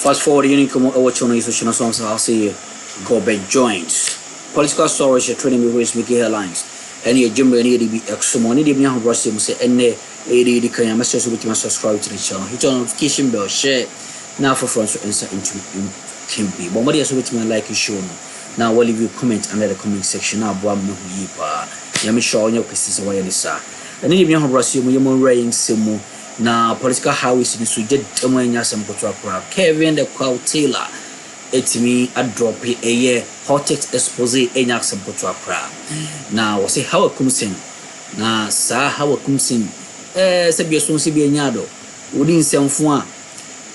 Fast forward, you need to come over to social songs. I'll see you. Go back joints. Political stories, you're training me with Mickey headlines. Any Jublie, any be extra any Dibia Russell, say, any AD can message with my subscribe to the channel. Hit on notification bell, share. Now for friends to answer into Kimby. But what is with me like you show me. Now, we'll leave you comment under the comment section. Now, Bram no Yipa. Yami Shaw, your questions away in the sir. And any Dibia Russell, you're more rain, Simu. Now, political highways in the Sweden, Tomania, some Kotra, Kevin, the K.Talor. It's me a drop a year, hottest expose, and yak some Kotra. Now, I say Hawa Koomson. Now, sir, Hawa Koomson. Sabia Sonsi Nyado. Wouldn't send for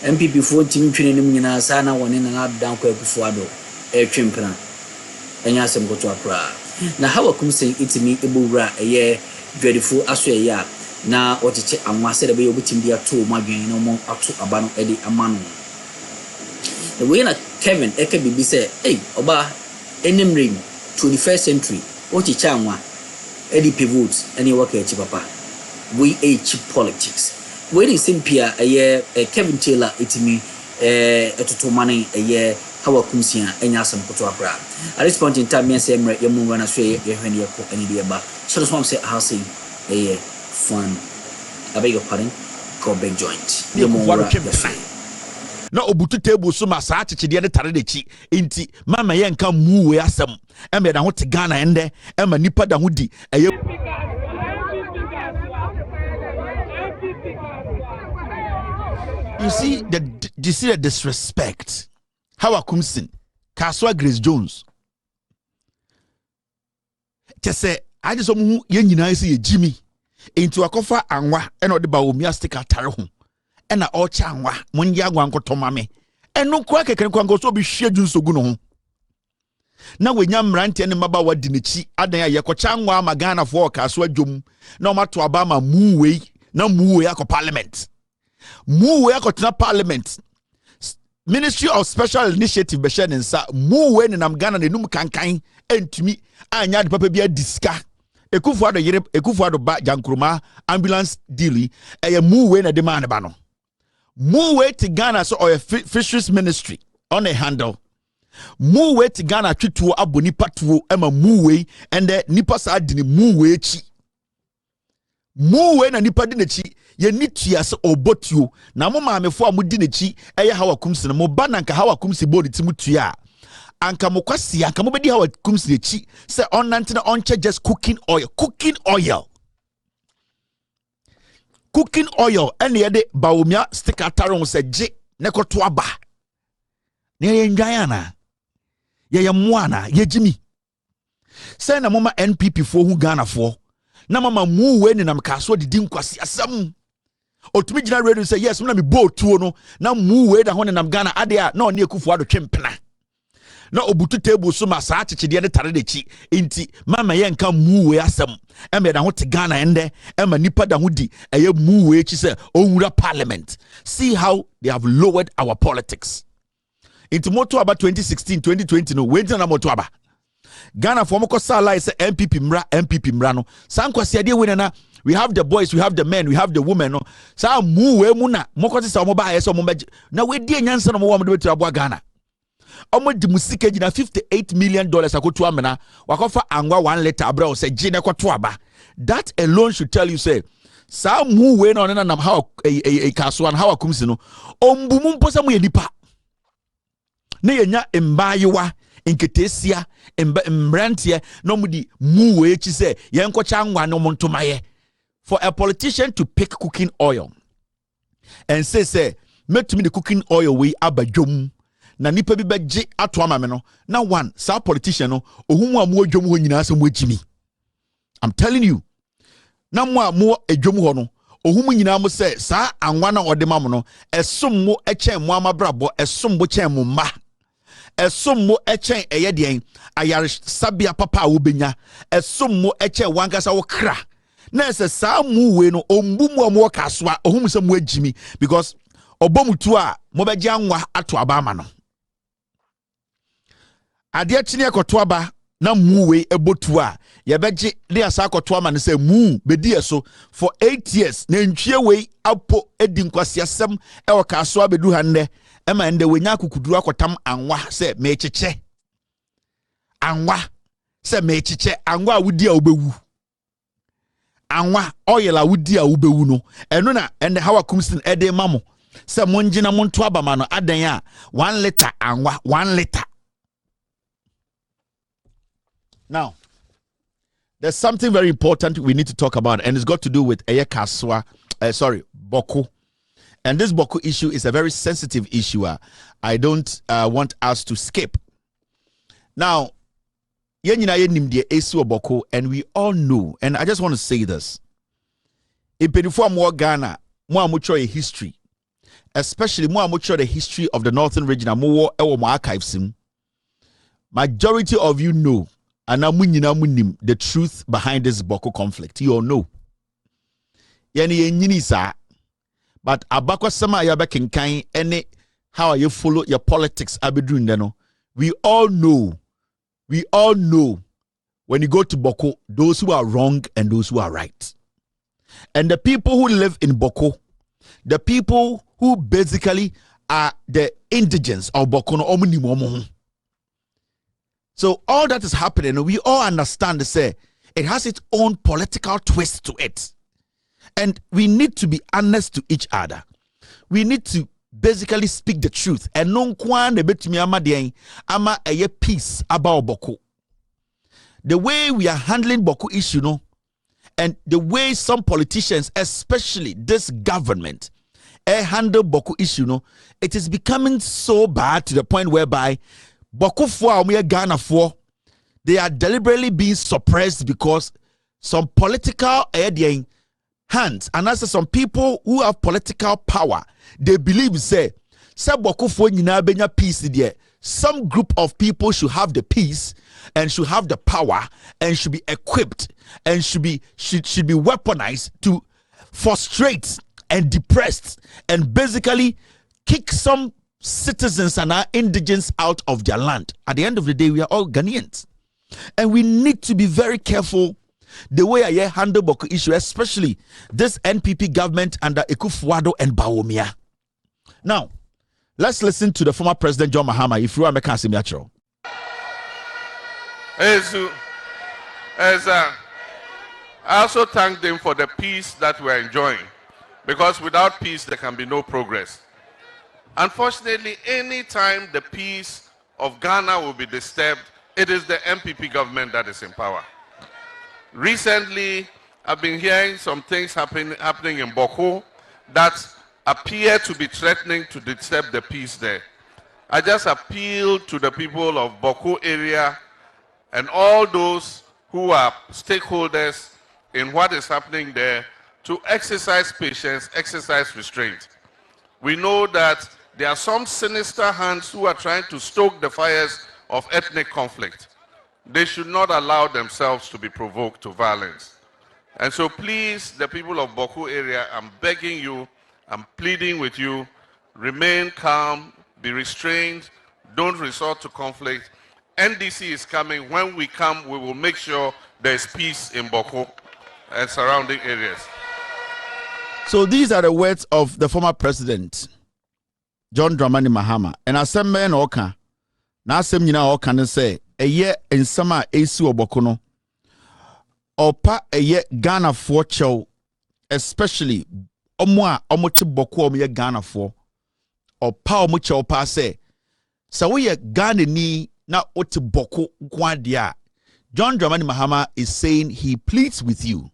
MPP 14 training in a sana one in and up down Kwekufuado, air chimpana, and Yasam Kotra. Now, Hawa Koomson, it's me a bura a year, dreadful as a yak. Now, what it and was said away with him there too, my game no more up to Abano Eddie Amano. The way that Kevin Eke said, hey, Oba, Enem ring, 21st century, what it chamwa, Eddie Pivots, any worker papa. We a cheap politics. When it's simpia a year, Kevin Taylor, it's me, a total money a year, Hawa Koomson, and Yasam Kotra. At this point in time, yes, I'm right, you're moving as way, you're any idea about. So that's what I'm saying, I'll say a year. Fun. I beg your pardon. Go back joint. Na obutu table so ma saa chichide de tare de chi enti mama ye nka mu we asem e me da ho te Ghana ende e ma nipa da ho di eye. You see the disrespect. Hawa Koomson, Kaswa Grace Jones. Chese I just mu ye nyina ise ye Jimmy into akofa anwa e no de ba omia sticker tare ho. Ena ocha anwa monye agwa nkotoma me eno kwa keke kwa ngo so bi hwe dwunsogu no ho na wenya mrante ne maba wadi nechi adan ya yekocha anwa ma Ghana fo kaso adwom na omato aba ma muwei na muwei akọ parliament Ministry of Special Initiative be share nsa muwei ne nam Ghana ne num kankan entumi anya de papa bia diska Ekufuado yere Ekufuado ba jankroma ambulance deal eye muwei na de man ba no Muwei to Ghana so or a fisheries ministry on a handle. Muwei to Ghana twituo aboni patuo ema muwei and the nipa sa dini muwei chi. Muwei na nipa dine chi ye nitua se obotuo na mo maamefo a mo dine chi eye Hawa Koomson mo ba nanka Hawa Koomson bodi ti mutua anka mo kwasi anka mo bedi Hawa Koomson chi se onante na onche just cooking oil and yede baomia sticker taron se je nekoto aba ne ye ndwana ye moana ye Jimmy se na mama NPP fo hu Ghana fo na mama muwe ni nam kaso didi nkwasi asam otumi gina radio say yes na me bo tuo no na muwe da ho ne nam Ghana ade a na one Ekufuado twempena na obutu table so ma saa chichide de tare de chi enti mama ye nka muwe asem e me da ho te Ghana ende e ma nipa da ho di eye muwe chi se onwura parliament. See how they have lowered our politics. Into moto about 2016 2020 no we na moto aba Ghana for moko sala say MPP mra no san kwasi ade we na we have the boys, we have the men, we have the women no sa muwe mu na moko se sa mo ba ye so mo na we di nyansa no mo wa mo de betu abo Ghana omo di musike jina $58 million akoto amena wakofa angwa 1 liter abra o se jine kwato aba. That alone should tell you say sa mu we no na nam Hawa kaso an Hawa Koomson no ombumu mposa mu yenipa na yenya mbayewa nketesia mbrantie no mudi mu we chi se yenkocha angwa no montomaye. For a politician to pick cooking oil and say make me the cooking oil we abadwom na nipa bi beje ato amame no na one sa politician no ohumu amu adwom ho nyina asem wagimi. I'm telling you na mo amu adwom ho no ohumu nyina mo say sa anwa na ode mam no esom mo echen mo amabrabo esom bo chen mo ma esom mo echen eye den ayare sabia papa a wo benya esom mo echen wankasa wo kra na se sa mu we no ombu mu amu kasoa ohumu se mo agimi because obomutu a mo beje anwa ato abama no ade chine ekoto aba na muwe ebotu a yɛbɛgye de asa akɔto ama no sɛ mu bɛdi so for 8 years na ntwie wei apo edi nkwasiasɛm ɛwɔ kaaso abedu ha nnɛ ɛma ndɛ wenya akukuduru akɔtam anwa sɛ mekyekyɛ anwa sɛ mekyekyɛ anwa a wodi a wobɛwu anwa oil a wodi a wobɛwu no ɛno na ɛnɛ Hawa Koomson ɛde ma mo sɛ mongyina monto abama no adan a 1 liter anwa 1 liter. Now there's something very important we need to talk about, and it's got to do with Boko. And this Boko issue is a very sensitive issue. I don't want us to skip. Now, Boko, and we all know, and I just want to say this. In Ghana, more history, especially more the history of the Northern region, more archives. Majority of you know. And the truth behind this Boko conflict. You all know. But abakwa sama ya bekinkan any how you follow your politics abedun. We all know when you go to Boko, those who are wrong and those who are right. And the people who live in Boko, the people who basically are the indigents of Boko no. So all that is happening, we all understand, say, it has its own political twist to it. And we need to be honest to each other. We need to basically speak the truth. And no one ama a peace about Boko. The way we are handling Boko issue, no, and the way some politicians, especially this government, handle Boko issue, no, it is becoming so bad to the point whereby Boko for Ghana for they are deliberately being suppressed because some political hands and also some people who have political power, they believe say Boko for benya peace there. Some group of people should have the peace and should have the power and should be equipped and should be weaponized to frustrate and depress and basically kick some citizens and our indigents out of their land. At the end of the day, we are all Ghanaians. And we need to be very careful the way I handle Boko issue, especially this NPP government under Akufo-Addo and Bawumia. Now, let's listen to the former President John Mahama. If you are making a I also thank them for the peace that we're enjoying, because without peace there can be no progress. Unfortunately, any time the peace of Ghana will be disturbed, it is the MPP government that is in power. Recently, I've been hearing some things happening in Boko that appear to be threatening to disturb the peace there. I just appeal to the people of Boko area and all those who are stakeholders in what is happening there to exercise patience, exercise restraint. We know that there are some sinister hands who are trying to stoke the fires of ethnic conflict. They should not allow themselves to be provoked to violence. And so please, the people of Boko area, I'm begging you, I'm pleading with you, remain calm, be restrained, don't resort to conflict. NDC is coming. When we come, we will make sure there's peace in Boko and surrounding areas. So these are the words of the former president, John Dramani Mahama. And as some men oka, na some oka and say, a year in summer esu obokono, opa a year Ghana for chow, especially omwa omochi boko omo Ghana for, opa omochi opa say, so we Ghana ni na oti boko kwadia. John Dramani Mahama is saying he pleads with you.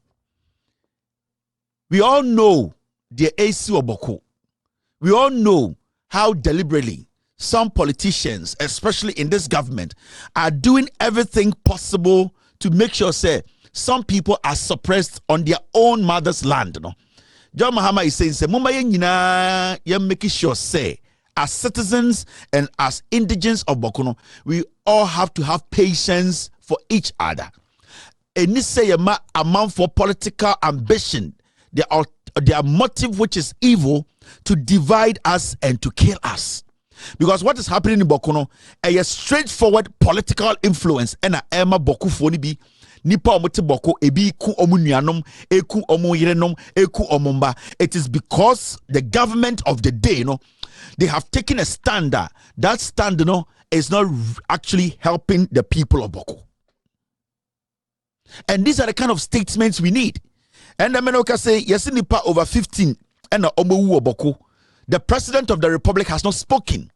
We all know the esu oboko. We all know how deliberately some politicians, especially in this government, are doing everything possible to make sure, say, some people are suppressed on their own mother's land. No? John Mahama is saying, say, Mumba ye making sure, say, as citizens and as indigents of Bokono, we all have to have patience for each other. And this say a amount for political ambition, their motive, which is evil, to divide us and to kill us. Because what is happening in Bokono, a straightforward political influence and a Emma Boku Fonibi, nipa omote boko ebi ku omunuanom eku omoyerenom eku omomba. It is because the government of the day, they have taken a stand. That stand, is not actually helping the people of Boko. And these are the kind of statements we need. And the Menoka say, yes, nipa over 15 and omowu Boko. The president of the republic has not spoken.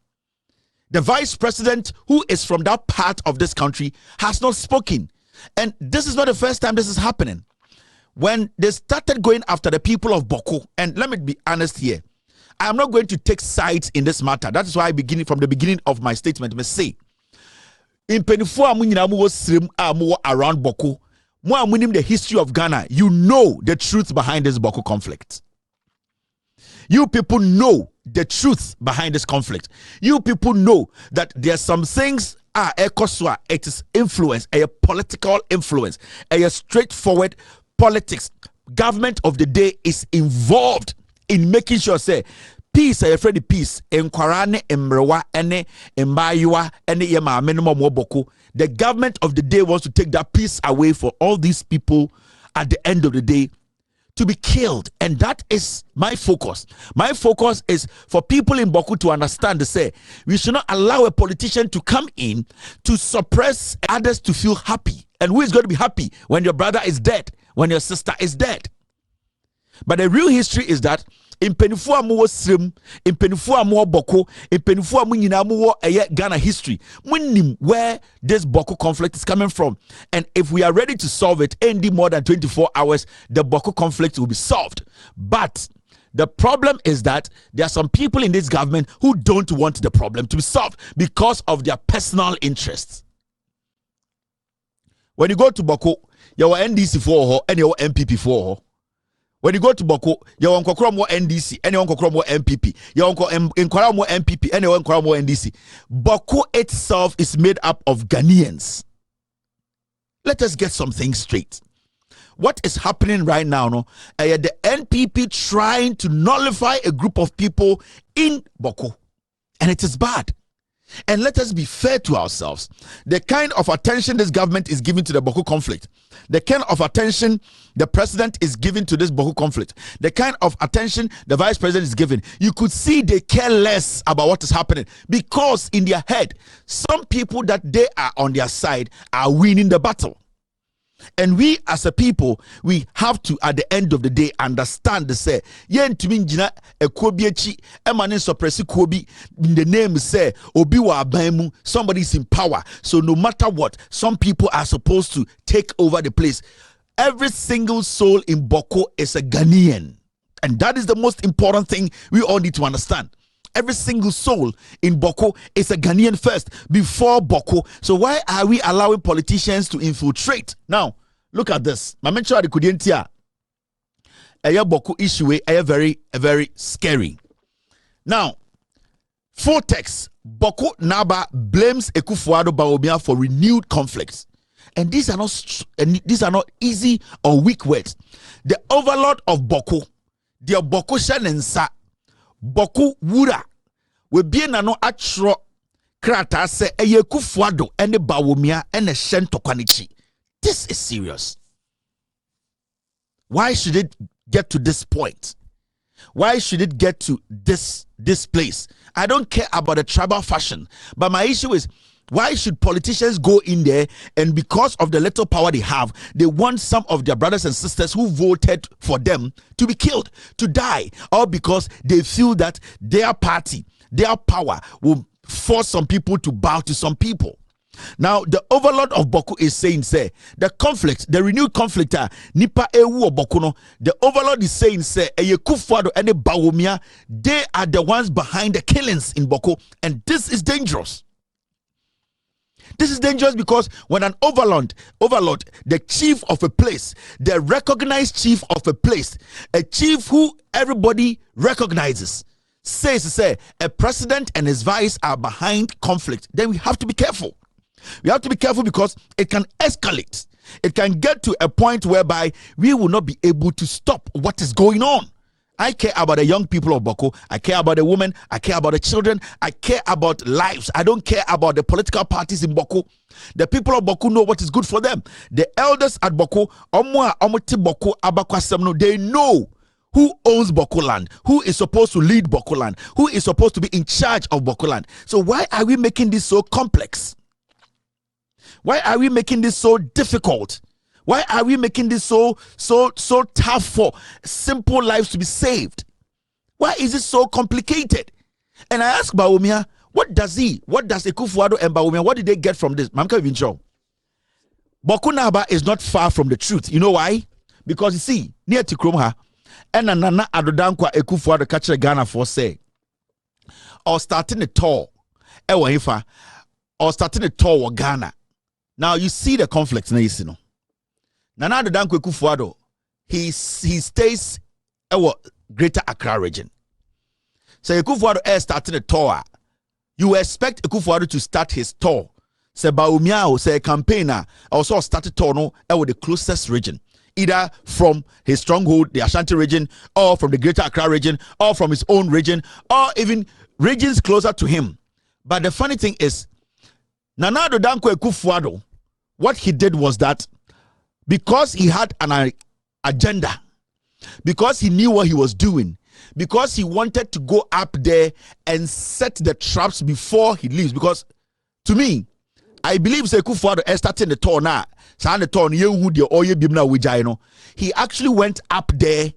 The vice president, who is from that part of this country, has not spoken. And this is not the first time this is happening. When they started going after the people of Boko, and let me be honest here, I am not going to take sides in this matter. That is why I begin from the beginning of my statement. I say, in Penifua around Boko, the history of Ghana, you know the truth behind this Boko conflict. You people know the truth behind this conflict. You people know that there are some things it is influence, a political influence, a straightforward politics. Government of the day is involved in making sure say peace, I afraid peace. Enkwarane emrewa ene embayua ene yema minimum woboko. The government of the day wants to take that peace away for all these people at the end of the day to be killed, and that is my focus. My focus is for people in Boko to understand, to say we should not allow a politician to come in to suppress others to feel happy. And who is going to be happy when your brother is dead, when your sister is dead? But the real history is that in Penifua mo srim, in Penifua mo Boko, in Penifua mo nyina mo Ghana history. Munim where this Boko conflict is coming from. And if we are ready to solve it in more than 24 hours, the Boko conflict will be solved. But the problem is that there are some people in this government who don't want the problem to be solved because of their personal interests. When you go to Boko, you are NDC for and you are MPP for. When you go to Boko, you want more NDC and you want more MPP. You want more MPP and you want more NDC. Boko itself is made up of Ghanaians. Let us get something straight. What is happening right now? The NPP trying to nullify a group of people in Boko, and it is bad. And let us be fair to ourselves. The kind of attention this government is giving to the Boko conflict, the kind of attention the president is giving to this Boko conflict, the kind of attention the vice president is giving, you could see they care less about what is happening, because in their head, some people that they are on their side are winning the battle. And we as a people, we have to at the end of the day understand the say yen tumi ngina ekobi echi emane suppress kobi in the name say obi wa aban somebody is in power. So no matter what, some people are supposed to take over the place. Every single soul in Boko is a Ghanaian, and that is the most important thing we all need to understand. Every single soul in Boko is a Ghanaian first before Boko. So why are we allowing politicians to infiltrate? Now, look at this. My mentor the Kudientia. A Boko issue a very scary. Now, full text. Boko Naba blames Ekufuado Bawumia for renewed conflicts. And these are not easy or weak words. The overlord of Boko, the Boko Shanensa, Boko Wura, we be no atro krata se eye Kufuado and the Bawumia and the Shento Kwanichi. This is serious. Why should it get to this point? Why should it get to this place? I don't care about the tribal fashion, but my issue is, why should politicians go in there and because of the little power they have, they want some of their brothers and sisters who voted for them to be killed, to die, or because they feel that their party, their power will force some people to bow to some people. Now, the overlord of Boko is saying, say, the conflict, the renewed conflict, Nipa Ewu Bokono, the overlord is saying, say, Kufuado and Bawumia, they are the ones behind the killings in Boko, and this is dangerous. This is dangerous because when an overlord, the chief of a place, the recognized chief of a place, a chief who everybody recognizes, says, say, a president and his vice are behind conflict, then we have to be careful. We have to be careful because it can escalate. It can get to a point whereby we will not be able to stop what is going on. I care about the young people of Boko. I care about the women. I care about the children. I care about lives. I don't care about the political parties in Boko. The people of Boko know what is good for them. The elders at Boko, they know who owns Boko land, who is supposed to lead Boko land, who is supposed to be in charge of Boko land. So why are we making this so complex? Why are we making this so difficult? Why are we making this so tough for simple lives to be saved? Why is it so complicated? And I ask Bawumia, what does Akufo-Addo and Bawumia, what did they get from this? Mamka Vincho. Bokunaba is not far from the truth. You know why? Because you see, near Tikromha, and Nana Addo Dankwa Akufo-Addo catch Ghana for say, or starting a tour, or starting a tour Ghana. Now you see the conflict now, you know. Nana Addo Dankwa Akufo-Addo, he stays in Greater Accra region. So Akufo-Addo starting a tour. You expect Akufo-Addo to start his tour. Say Bawumia, say campaigner, also started tour no the closest region. Either from his stronghold, the Ashanti region, or from the Greater Accra region, or from his own region, or even regions closer to him. But the funny thing is, Nana Addo Dankwa Akufo-Addo, what he did was that because he had an agenda, because he knew what he was doing, because he wanted to go up there and set the traps before he leaves. Because to me, I believe Akufo-Addo starting the tour now. He actually went up there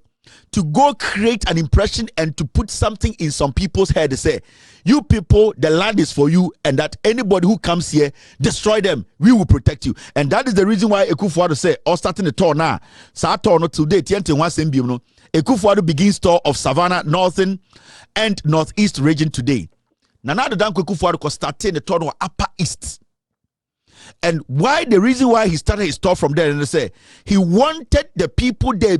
to go create an impression and to put something in some people's head to say, you people, the land is for you, and that anybody who comes here, destroy them, we will protect you. And that is the reason why Akufo-Addo say, or starting the tour now, today, Akufo-Addo begins tour of Savannah, Northern and Northeast region today. Nana Addo Dankwa Akufo-Addo starting the tour of Upper East. And why the reason why he started his tour from there, and they say he wanted the people there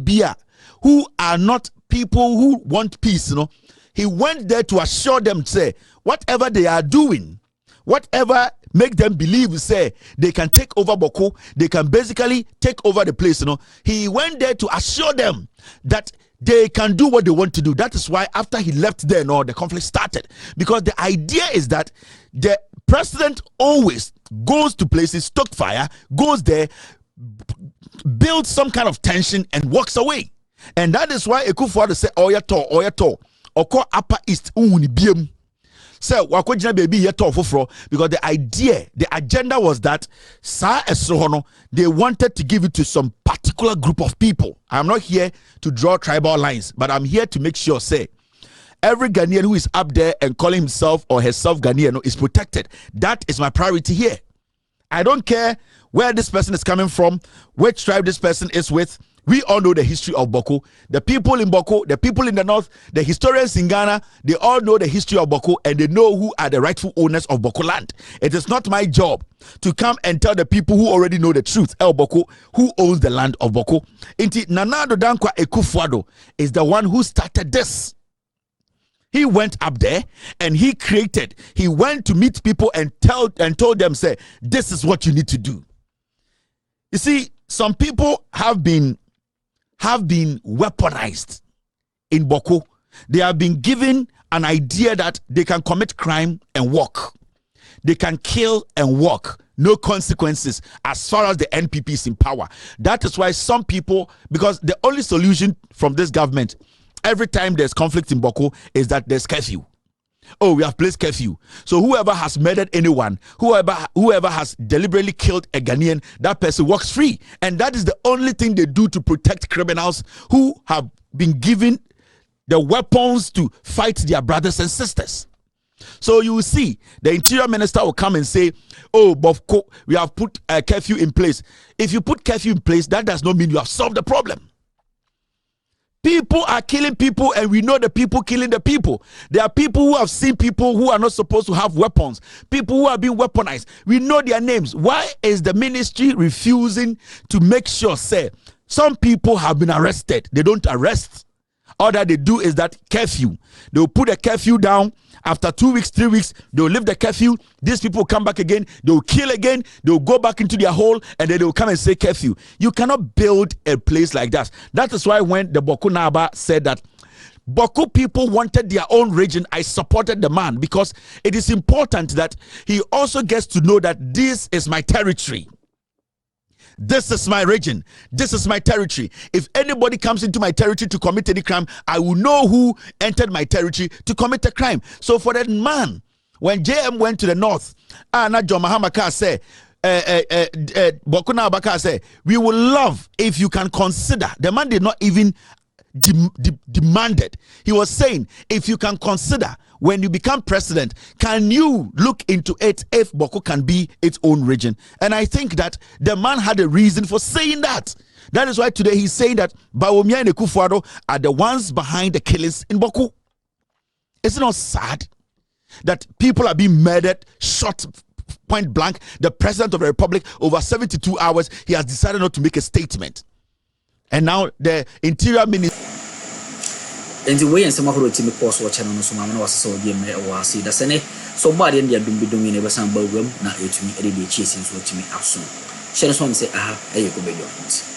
who are not people who want peace, you know. He went there to assure them, say, whatever they are doing, whatever make them believe, say, they can take over Boko, they can basically take over the place, you know. He went there to assure them that they can do what they want to do. That is why after he left there, no, the conflict started. Because the idea is that the president always goes to places, stoke fire, goes there, builds some kind of tension and walks away. And that is why Akufo-Addo say, Oyato, Oko Upper East, Biem. So, Wakojina baby yeto fufro, because the agenda was that Sa Esrohono, they wanted to give it to some particular group of people. I'm not here to draw tribal lines, but I'm here to make sure, say, every Ghanaian who is up there and calling himself or herself Ghanaian is protected. That is my priority here. I don't care where this person is coming from, which tribe this person is with. We all know the history of Boko. The people in Boko, the people in the north, the historians in Ghana, they all know the history of Boko and they know who are the rightful owners of Boko land. It is not my job to come and tell the people who already know the truth, El Boko, who owns the land of Boko. Inti Nana Addo Dankwa Akufo-Addo is the one who started this. He went up there and he went to meet people and told them, say, this is what you need to do. You see, some people have been weaponized in Boko. They have been given an idea that they can commit crime and walk. They can kill and walk. No consequences as far as the NPP is in power. That is why some people, because the only solution from this government, every time there's conflict in Boko, is that there's curfew. Oh, we have placed curfew. So whoever has murdered anyone, whoever has deliberately killed a Ghanaian, that person walks free. And that is the only thing they do to protect criminals who have been given the weapons to fight their brothers and sisters. So you will see the interior minister will come and say, oh, Bofko, we have put a curfew in place. If you put curfew in place, that does not mean you have solved the problem. People are killing people and we know the people killing the people. There are people who have seen people who are not supposed to have weapons. People who are being weaponized. We know their names. Why is the ministry refusing to make sure, say, some people have been arrested? They don't arrest. All that they do is that curfew. They will put a curfew down. After 2 weeks, 3 weeks, they will lift the curfew. These people will come back again. They will kill again. They will go back into their hole and then they will come and say curfew. You cannot build a place like that. That is why when the Boko Naba said that Boku people wanted their own region. I supported the man because it is important that he also gets to know that this is my territory. This is my region. This is my territory. If anybody comes into my territory to commit any crime, I will know who entered my territory to commit a crime. So for that man, when JM went to the north, John Mahamaka said, Bokuna Abaka said, we will love if you can consider. The man did not even demanded. He was saying, if you can consider when you become president, can you look into it if Boko can be its own region? And I think that the man had a reason for saying that. That is why today he's saying that Bawumia and Kufuor are the ones behind the killings in Boko. Is it not sad that people are being murdered, shot point blank? The president of the republic, over 72 hours, he has decided not to make a statement. And now the interior minister. And the way and some of the team post watching on some was so dear or see the Senate. So bad in the doing never some program, not to me, chasing what to me out soon. Shannon say, ah, I go beyond.